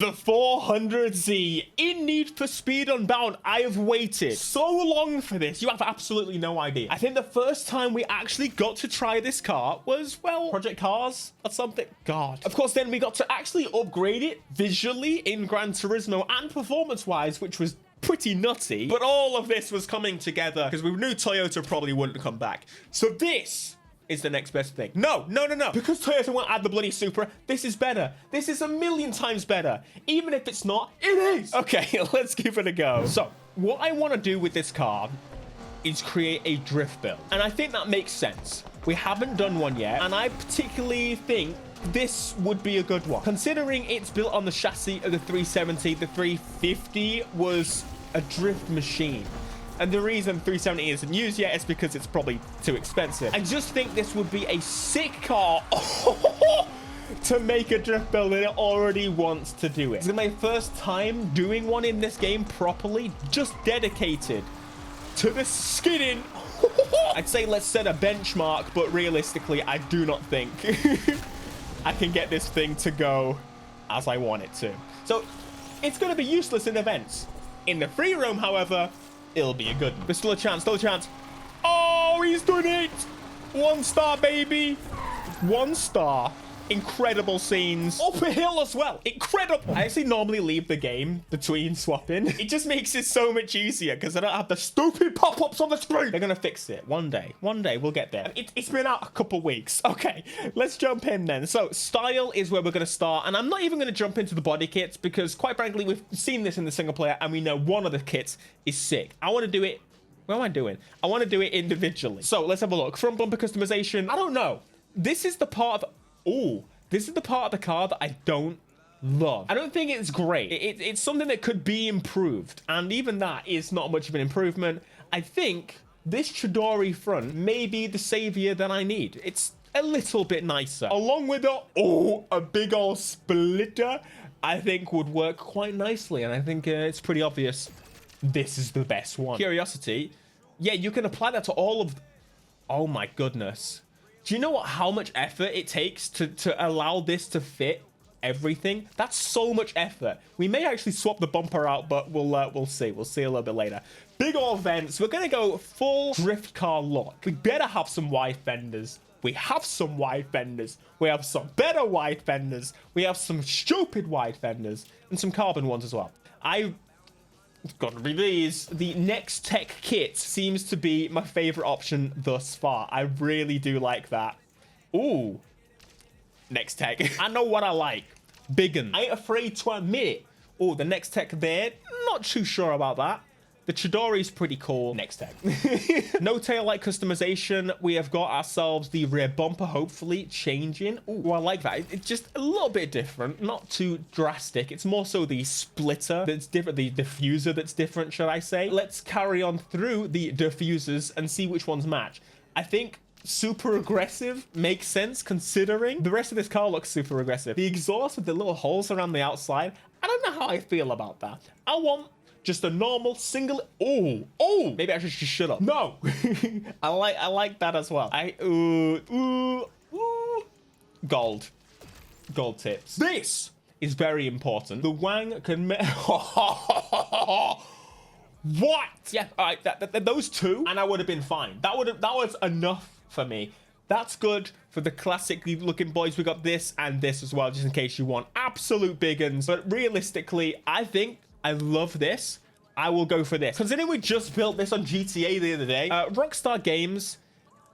The 400Z in Need for Speed Unbound. I have waited so long for this. You have absolutely no idea. I think the first time we actually got to try this car was, well, Project Cars or something. God. Of course, then we got to actually upgrade it visually in Gran Turismo and performance-wise, which was pretty nutty. But all of this was coming together because we knew Toyota probably wouldn't come back. So this is the next best thing. No. Because Toyota won't add the bloody Supra, this is better. This is a million times better. Even if it's not, it is. Okay, let's give it a go. So, what I want to do with this car is create a drift build. And I think that makes sense. We haven't done one yet, and I particularly think this would be a good one. Considering it's built on the chassis of the 370, the 350 was a drift machine. And the reason 370 isn't used yet is because it's probably too expensive. I just think this would be a sick car to make a drift build, and it already wants to do it. It's my first time doing one in this game properly, just dedicated to the skidding. I'd say let's set a benchmark, but realistically, I do not think I can get this thing to go as I want it to. So it's going to be useless in events. In the free roam, however, it'll be a good one. There's still a chance, Oh, he's done it. 1 star, baby. 1 star. Incredible scenes. Up a hill as well. Incredible. I actually normally leave the game between swapping. It just makes it so much easier because I don't have the stupid pop-ups on the screen. They're going to fix it one day. One day we'll get there. It's been out a couple weeks. Okay, let's jump in then. So style is where we're going to start. And I'm not even going to jump into the body kits because quite frankly, we've seen this in the single player and we know one of the kits is sick. I want to do it. What am I doing? I want to do it individually. So let's have a look. Front bumper customization. I don't know. This is the part of... Oh, this is the part of the car that I don't love. I don't think it's great. It's something that could be improved. And even that is not much of an improvement. I think this Chidori front may be the savior that I need. It's a little bit nicer. Along with a big old splitter, I think would work quite nicely. And I think it's pretty obvious this is the best one. Curiosity. Yeah, you can apply that to all of... Oh my goodness. Do you know how much effort it takes to allow this to fit everything? That's so much effort. We may actually swap the bumper out, but we'll see. We'll see a little bit later. Big old vents. We're gonna go full drift car look. We better have some wide fenders. We have some wide fenders. We have some better wide fenders. We have some stupid wide fenders and some carbon ones as well. It's got to be these. The Next Tech kit seems to be my favorite option thus far. I really do like that. Ooh. Next Tech. I know what I like. Biggin. I ain't afraid to admit it. Oh, the Next Tech there. Not too sure about that. The Chidori's pretty cool. Next Tech. No tail light customization. We have got ourselves the rear bumper, hopefully changing. Oh, I like that. It's just a little bit different. Not too drastic. It's more so the splitter that's different. The diffuser that's different, should I say. Let's carry on through the diffusers and see which ones match. I think super aggressive makes sense considering the rest of this car looks super aggressive. The exhaust with the little holes around the outside. I don't know how I feel about that. I want just a normal single. Oh, maybe I should just shut up. No. I like that as well. Gold tips. This is very important. The Wang can what? Yeah, all right, those two and I would have been fine. That was enough for me. That's good for the classic looking boys. We got this and this as well, just in case you want absolute big uns. But realistically, I think I love this. I will go for this. Considering we just built this on GTA the other day, Rockstar Games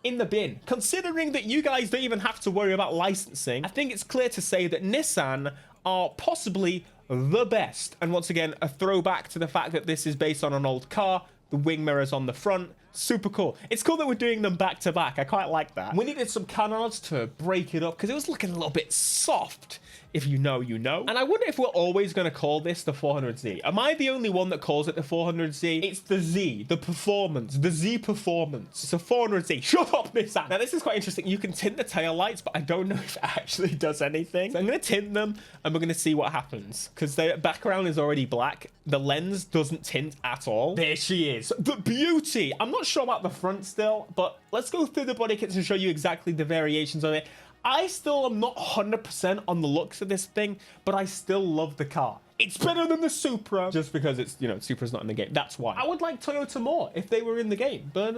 in the bin. Considering that you guys don't even have to worry about licensing, I think it's clear to say that Nissan are possibly the best. And once again, a throwback to the fact that this is based on an old car. The wing mirrors on the front. Super cool. It's cool that we're doing them back to back. I quite like that. We needed some canards to break it up because it was looking a little bit soft. If you know, you know. And I wonder if we're always going to call this the 400Z. Am I the only one that calls it the 400Z? It's the Z, the performance, the Z performance. It's a 400Z. Shut up, Nissan. Now, this is quite interesting. You can tint the tail lights, but I don't know if it actually does anything. So I'm going to tint them and we're going to see what happens because the background is already black. The lens doesn't tint at all. There she is. The beauty. I'm not sure about the front still, but let's go through the body kits and show you exactly the variations of it. I still am not 100% on the looks of this thing, but I still love the car. It's better than the Supra, just because it's, you know, Supra's not in the game. That's why. I would like Toyota more if they were in the game. But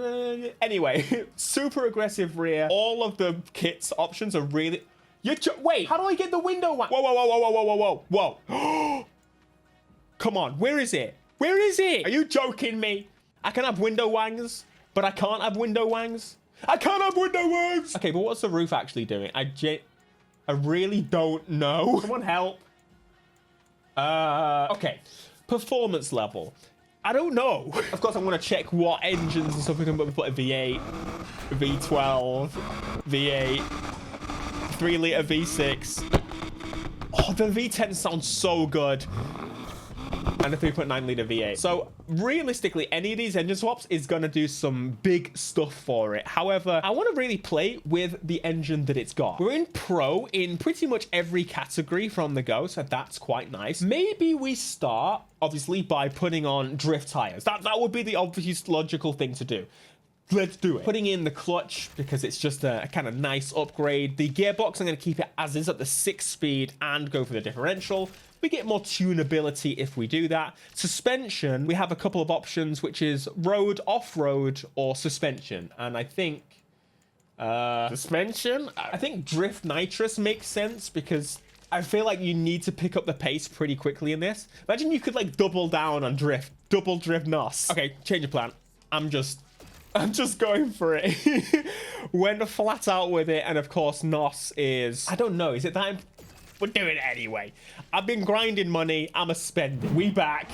anyway, super aggressive rear. All of the kit's options are really... Wait, how do I get the window one? Whoa, whoa, whoa, whoa, whoa, whoa, whoa, whoa. Come on, where is it? Where is it? Are you joking me? I can have window wangs, but I can't have window wangs. I can't have window wangs. Okay, but what's the roof actually doing? I really don't know. Someone help. Okay, performance level. I don't know. Of course, I'm gonna check what engines and stuff we can put a V8, V12, V8, 3-liter V6. Oh, the V10 sounds so good. And a 3.9-liter V8. So realistically, any of these engine swaps is going to do some big stuff for it. However, I want to really play with the engine that it's got. We're in pro in pretty much every category from the go, so that's quite nice. Maybe we start, obviously, by putting on drift tires. That would be the obvious logical thing to do. Let's do it. Putting in the clutch because it's just a kind of nice upgrade. The gearbox, I'm going to keep it as is at the 6-speed and go for the differential. We get more tunability if we do that. Suspension, we have a couple of options, which is road, off-road, or suspension. And I think... suspension? I think drift nitrous makes sense because I feel like you need to pick up the pace pretty quickly in this. Imagine you could, like, double down on drift. Double drift NOS. Okay, change of plan. I'm just going for it. Went flat out with it. And, of course, NOS is... I don't know. Is it that... We're doing it anyway. I've been grinding money. I'm a spender. We back.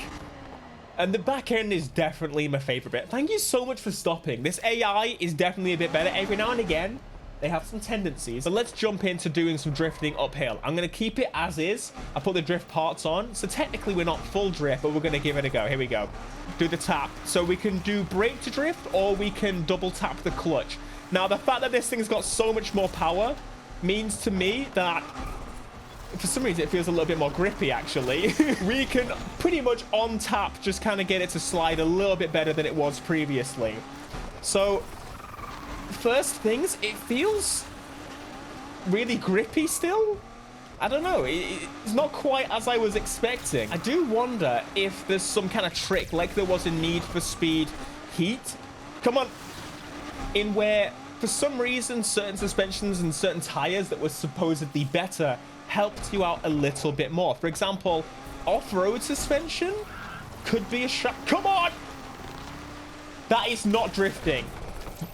And the back end is definitely my favorite bit. Thank you so much for stopping. This AI is definitely a bit better. Every now and again, they have some tendencies. But let's jump into doing some drifting uphill. I'm going to keep it as is. I put the drift parts on. So technically, we're not full drift, but we're going to give it a go. Here we go. Do the tap. So we can do brake to drift, or we can double tap the clutch. Now, the fact that this thing's got so much more power means to me that... For some reason, it feels a little bit more grippy, actually. We can pretty much on tap just kind of get it to slide a little bit better than it was previously. So, first things, it feels really grippy still. I don't know. It's not quite as I was expecting. I do wonder if there's some kind of trick like there was in Need for Speed Heat. Come on. In where, for some reason, certain suspensions and certain tires that were supposedly better helped you out a little bit more. For example, off-road suspension could be a shot. Come on! That is not drifting.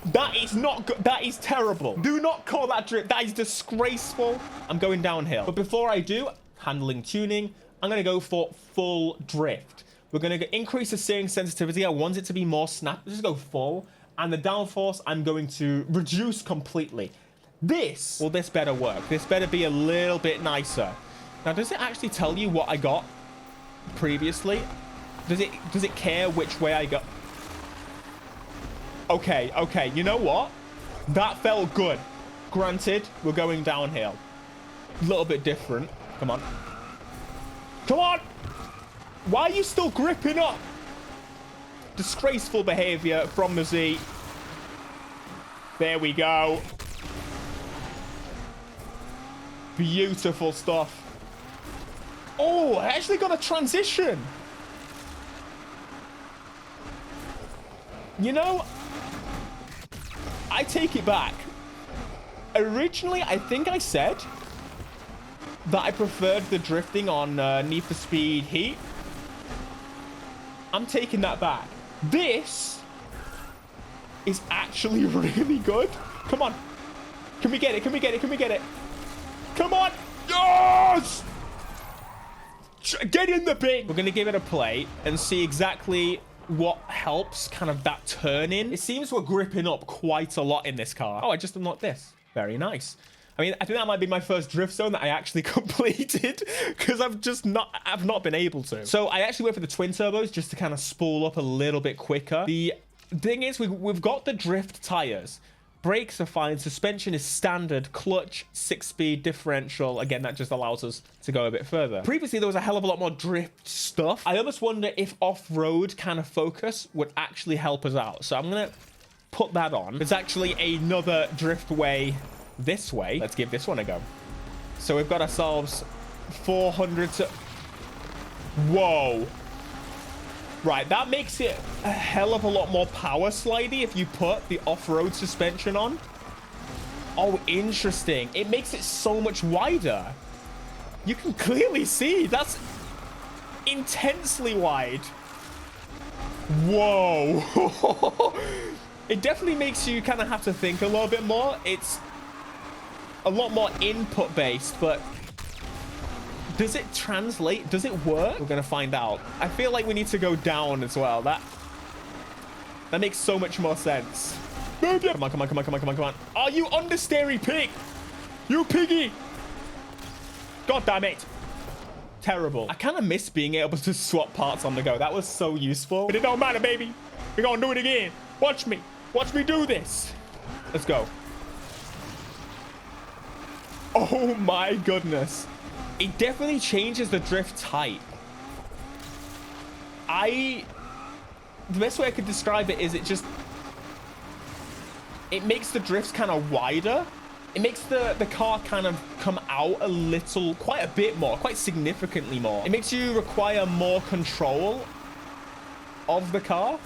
That is not good. That is terrible. Do not call that drift. That is disgraceful. I'm going downhill. But before I do, handling tuning, I'm going to go for full drift. We're going to increase the steering sensitivity. I want it to be more snap. Just go full. And the downforce, I'm going to reduce completely. This better work. This better be a little bit nicer. Now, does it actually tell you what I got previously? Does it care which way I go? Okay. You know what? That felt good. Granted, we're going downhill. A little bit different. Come on. Come on! Why are you still gripping up? Disgraceful behavior from the Z. There we go. Beautiful stuff. Oh, I actually got a transition. You know, I take it back. Originally, I think I said that I preferred the drifting on Need for Speed Heat. I'm taking that back. This is actually really good. Come on. Can we get it? Can we get it? Can we get it? Come on. Yes! Get in the bin. We're going to give it a play and see exactly what helps kind of that turn in. It seems we're gripping up quite a lot in this car. Oh, I just unlocked this. Very nice. I mean, I think that might be my first drift zone that I actually completed because I've not been able to. So I actually went for the twin turbos just to kind of spool up a little bit quicker. The thing is, we've got the drift tires. Brakes are fine. Suspension is standard. Clutch, 6-speed differential. Again, that just allows us to go a bit further. Previously, there was a hell of a lot more drift stuff. I almost wonder if off-road kind of focus would actually help us out. So I'm going to put that on. There's actually another drift way this way. Let's give this one a go. So we've got ourselves 400 to... Whoa. Right, that makes it a hell of a lot more power slidey if you put the off-road suspension on. Oh, interesting. It makes it so much wider. You can clearly see that's intensely wide. Whoa. It definitely makes you kind of have to think a little bit more. It's a lot more input based, but does it translate? Does it work? We're gonna find out. I feel like we need to go down as well. That makes so much more sense. Come on, come on, come on, come on, come on, come on. Are you understeery pig? You piggy. God damn it. Terrible. I kind of miss being able to swap parts on the go. That was so useful. But it don't matter, baby. We're gonna do it again. Watch me. Watch me do this. Let's go. Oh my goodness. It definitely changes the drift type. The best way I could describe it is it makes the drifts kind of wider. It makes the car kind of come out a little, quite a bit more, quite significantly more. It makes you require more control of the car.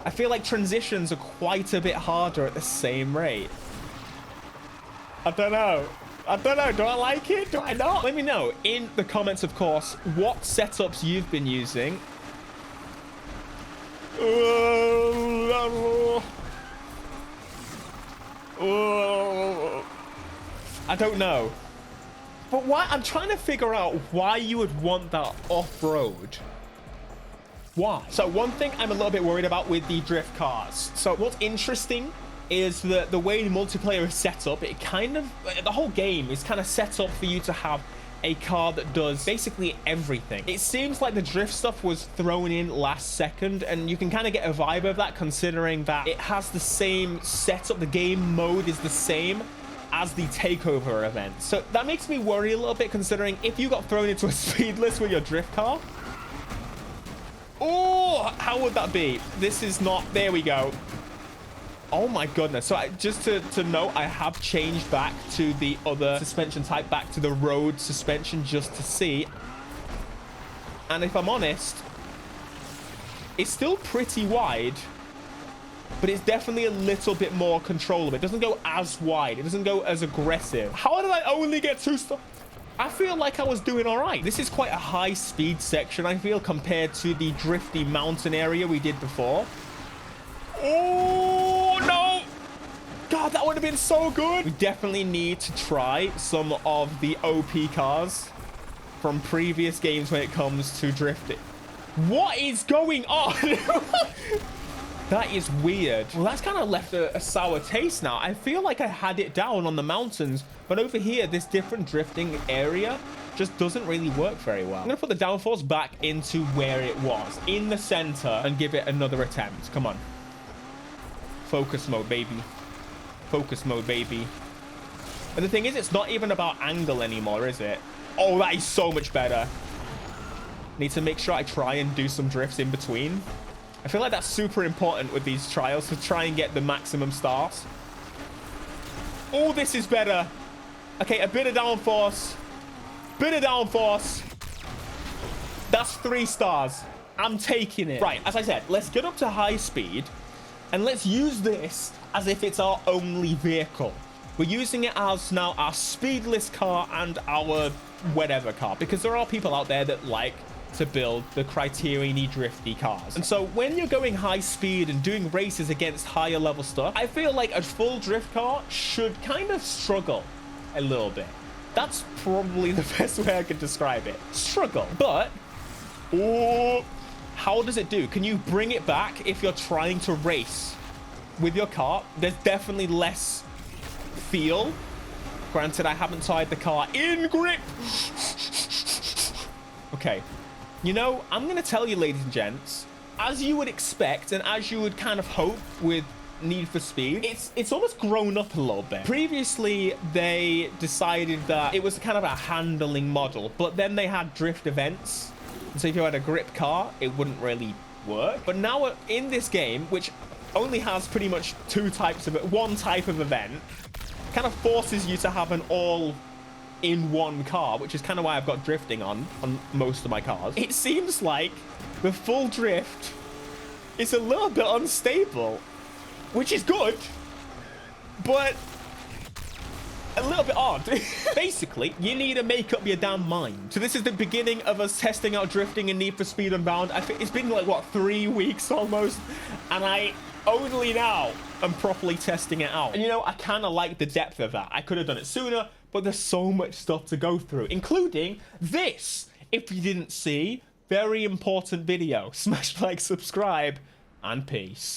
I feel like transitions are quite a bit harder at the same rate. I don't know. I don't know. Do I like it? Do I not? Let me know in the comments, of course, what setups you've been using. I don't know. But why? I'm trying to figure out why you would want that off-road. Why? So one thing I'm a little bit worried about with the drift cars. So what's interesting is that the way the multiplayer is set up, it kind of, the whole game is kind of set up for you to have a car that does basically everything. It seems like the drift stuff was thrown in last second, and you can kind of get a vibe of that considering that it has the same setup. The game mode is the same as the takeover event. So that makes me worry a little bit, considering if you got thrown into a speed list with your drift car, oh, how would that be? This is not, there we go. Oh my goodness. So just to note, I have changed back to the other suspension type, back to the road suspension, just to see. And if I'm honest, it's still pretty wide, but it's definitely a little bit more controllable. It doesn't go as wide. It doesn't go as aggressive. How did I only get 2 stars? I feel like I was doing all right. This is quite a high speed section, I feel, compared to the drifty mountain area we did before. Oh, no. God, that would have been so good. We definitely need to try some of the OP cars from previous games when it comes to drifting. What is going on? That is weird. Well, that's kind of left a sour taste now. I feel like I had it down on the mountains, but over here, this different drifting area just doesn't really work very well. I'm gonna put the downforce back into where it was, in the center, and give it another attempt. Come on. Focus mode, baby. Focus mode, baby. And the thing is, it's not even about angle anymore, is it? Oh, that is so much better. Need to make sure I try and do some drifts in between. I feel like that's super important with these trials, to try and get the maximum stars. Oh, this is better. Okay, a bit of downforce. Bit of downforce. That's 3 stars. I'm taking it. Right, as I said, let's get up to high speed. And let's use this as if it's our only vehicle. We're using it as now our speedless car and our whatever car, because there are people out there that like to build the criterion-y drifty cars. And so when you're going high speed and doing races against higher level stuff, I feel like a full drift car should kind of struggle a little bit. That's probably the best way I could describe it. Struggle. But, oh, how does it do? Can you bring it back if you're trying to race with your car? There's definitely less feel. Granted, I haven't tied the car in grip. Okay. You know, I'm going to tell you, ladies and gents, as you would expect and as you would kind of hope with Need for Speed, it's almost grown up a little bit. Previously, they decided that it was kind of a handling model, but then they had drift events. So if you had a grip car, it wouldn't really work. But now in this game, which only has pretty much one type of event, kind of forces you to have an all-in-one car, which is kind of why I've got drifting on most of my cars. It seems like the full drift is a little bit unstable, which is good, but a little bit odd. Basically, you need to make up your damn mind. So this is the beginning of us testing out drifting in Need for Speed Unbound. I think it's been like, what, 3 weeks almost? And I only now am properly testing it out. And you know, I kind of like the depth of that. I could have done it sooner, but there's so much stuff to go through, including this. If you didn't see, very important video. Smash like, subscribe, and peace.